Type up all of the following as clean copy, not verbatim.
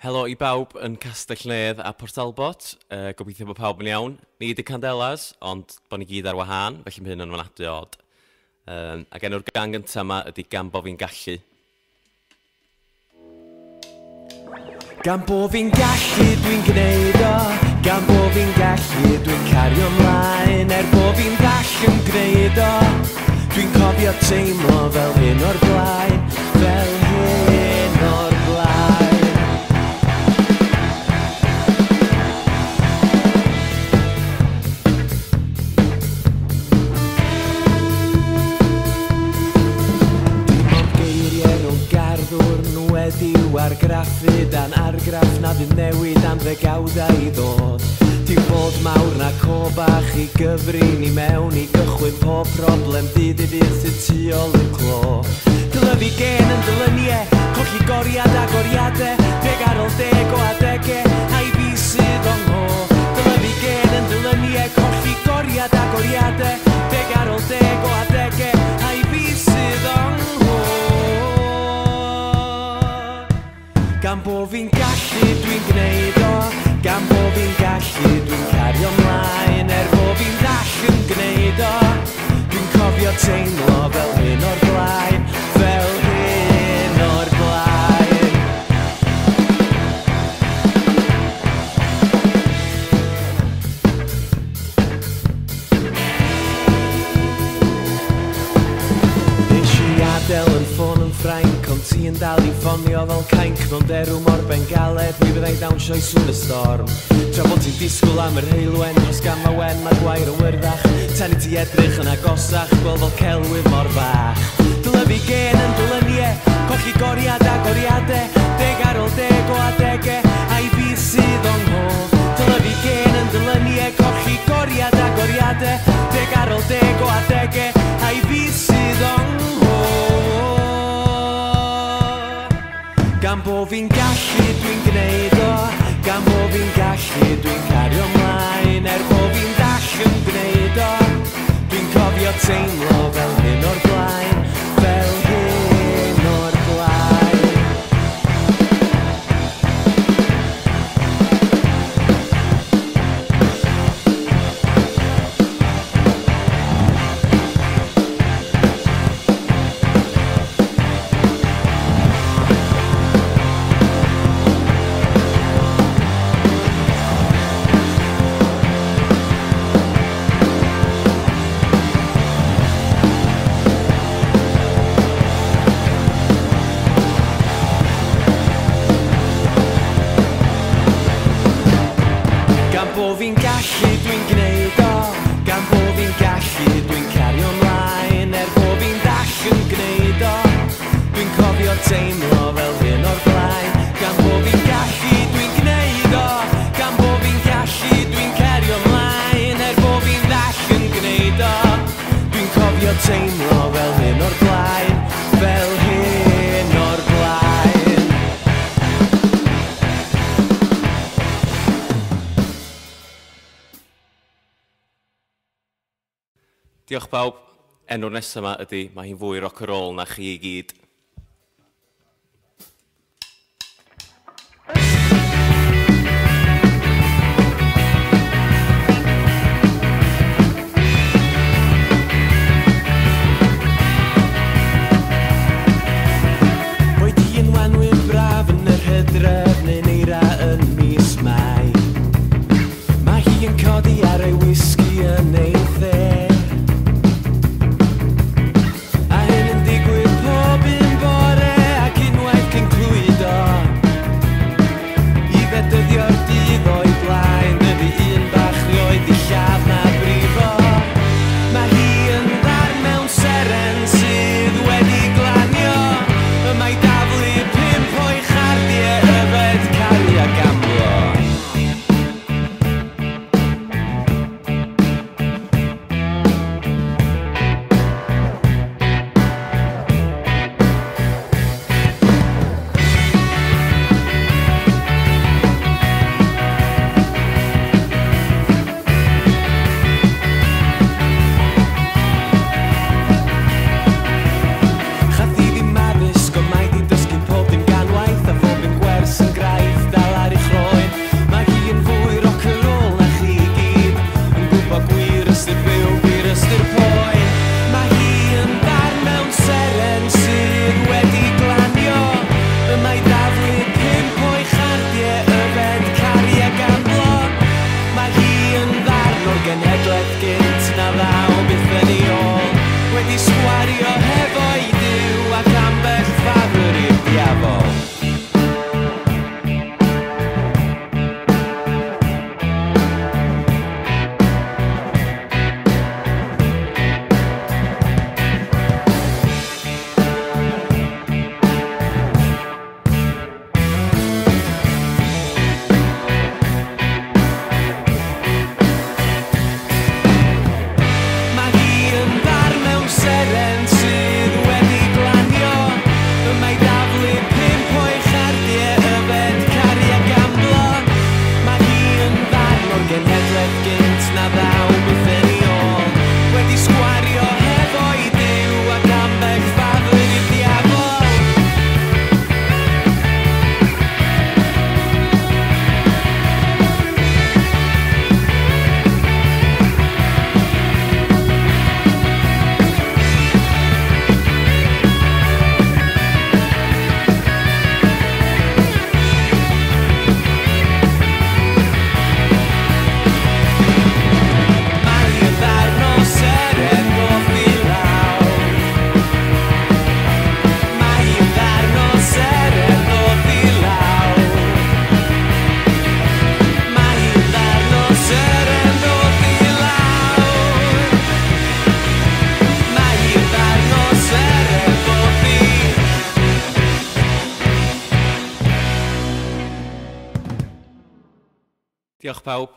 Helo I bawb yn Castell Nedd a Port Talbot. Gobeithio bod pawb yn iawn. Ni ydy Candelas, ond bod ni gyd ar wahân, felly mae hyn yn ofnadwy od. Ac enw'r gang gyntaf yma ydy Gan Bo Fi'n Gallu. Gan bo fi'n gallu dwi'n gwneud o, gan bo fi'n gallu dwi'n cario ymlaen, bo fi'n ddall yn gwneud o, dwi'n cofio teimlo fel hyn o'r blaen, fel hyn o'r blaen. Wedi'w argraffu dan argraff na fydd newid am ddegawdau I ddod. Dim bod mawr na co bach I gyfri ni mewn I gychwyn pob problem dydd I ddydd sy'n tu ôl i'r clo. Dylyfu gen yn dylyniau, colli goriad a goriadau, deg ar ôl deg o adegau, a I fi sydd o'n ho. Dylyfu gen yn dylyniau, colli goriad a goriadau, deg ar ôl deg o adegau, a I fi sydd o'n ho. Gan bo fi'n gallu dwi'n gwneud o, gan bo fi'n gallu dwi'n cario ymlaen, bo fi'n ddall yn gwneud o, dwi'n cofio teimlo fel hyn o'r blaen, fel hyn o'r blaen. Nes I adael yn ffôn yn Ffrainc, ond ti yn dal I ffonio fel cainc mewn derw mor bengaled, mi fyddai'n dawnsio I sŵn y storm. Tra bod ti'n disgwyl am yr heilwen, dros gama wen mae gwair o wyrdach, tan I ti edrych yn agosach, gweld fel celwydd mor fach. Dylyfu gen yn dylyniau, colli goriad a goriadau, deg ar ôl deg o adegau, a I fi sydd o'n ho. Dylyfu gen yn dylyniau, colli goriad a goriadau, deg ar ôl deg o adegau, a I fi sydd o'n ho. Gan bo fi'n gallu dwi'n gwneud o, gan bo fi'n gallu dwi'n cario ymlaen, bo fi'n ddall yn gwneud o, dwi'n cofio teimlo fel hyn o'r blaen, fel hyn o'r blaen. Gan bo fi'n gallu dwi'n gwneud o, gan bo fi'n gallu dwi'n cario ymlaen, bo fi'n ddall yn gwneud o, dwi'n cofio teimlo fel hyn o'r blaen. Gan bo fi'n gallu dwi'n gwneud o, gan bo fi'n gallu dwi'n cario ymlaen, bo fi'n ddall yn gwneud o, dwi'n cofio teimlo fel hyn o'r blaen, fel hyn o'r blaen. Diolch bawb. Enw'r nesaf yma ydy, mae hi'n fwy rock and roll na chi I gyd. Boed hi'n wanwyr braf yn yr Hydref neu'n eira yn mis Mai. Mae hi yn codi ar ei whisky yn ei the. Pob Diolch pawb.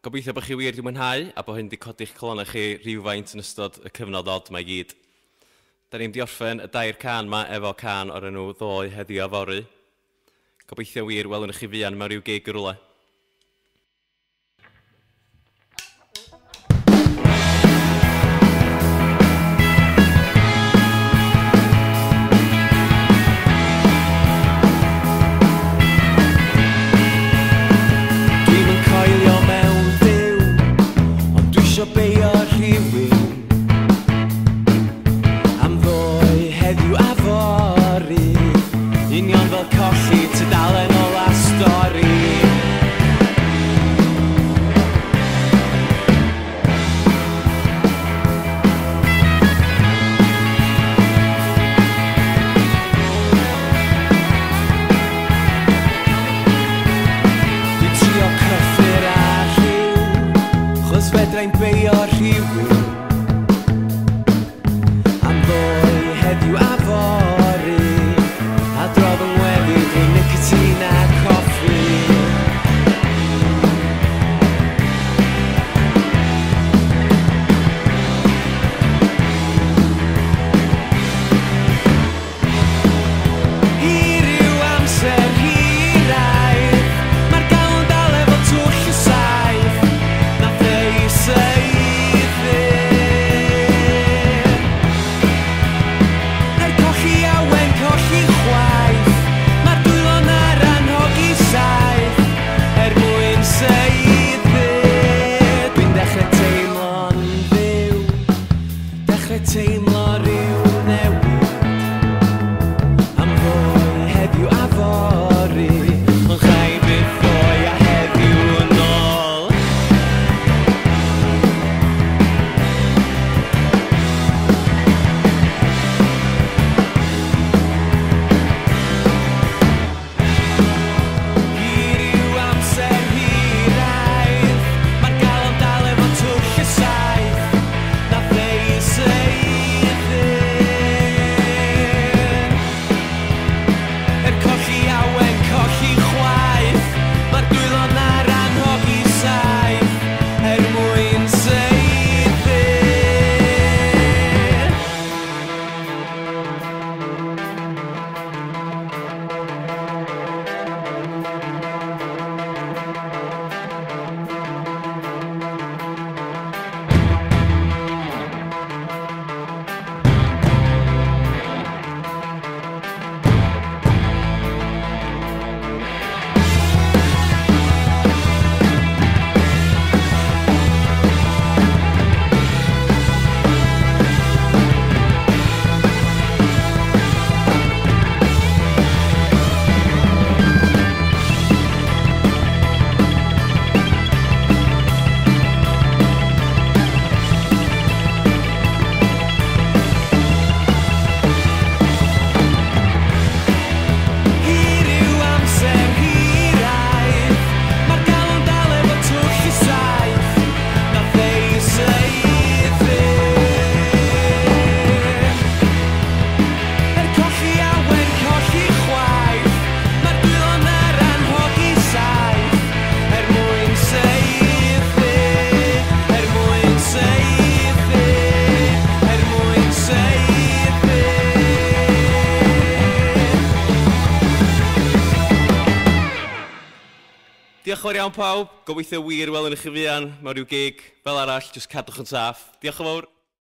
Gobeithio bod chi wir wedi mwynhau a bod hyn wedi codi'ch colonnau chi rhywfaint yn ystod y cyfnod od mae gyd. Da ni'n diorffen y dair can yma efo can o'r enw Ddoe Heddiw a Fory. Gobeithio wir welwn chi fuan mewn rhyw gig y rwle. Beio rhywun am ddoe heddiw a fory, union fel colli tudalen o la stori. Di trio cyffur a rhyw, chos fedrai'n beio rhywun am ddoe heddiw a fory, a drodd yn weddill i nicotine a coffi. I ryw amser hiraidd, mae'r galon dal efo twll y saith, nath ei seiddi. Er colli awen, colli chwaith, mae'r dwylo'n ar anhogi saith, er mwyn seiddi. Dwi'n dechrau teimlo'n fyw, dechrau teimlo ryw newid am ddoe heddiw a fory, ond chai bydd ddoe a heddiw yn ôl. I ryw amser hiraidd, mae'r galon dal efo twll y saith, nath ei seiddi. Er colli awen, colli chwaith, mae'r dwylo'n ar anhogi saith, er mwyn seiddi. I ryw amser hiraidd, mae'r galon dal efo twll y saith, nath ei seiddi. Er colli awen, colli chwaith, mae'r dwylo'n ar anhogi saith, er mwyn seiddi, er mwyn seiddi, er mwyn seiddi. Diolch yn fawr iawn pawb, gobeithio wir welwn i chi fuan mewn rhyw gig fel arall, jyst cadwch yn saff. Diolch yn fawr.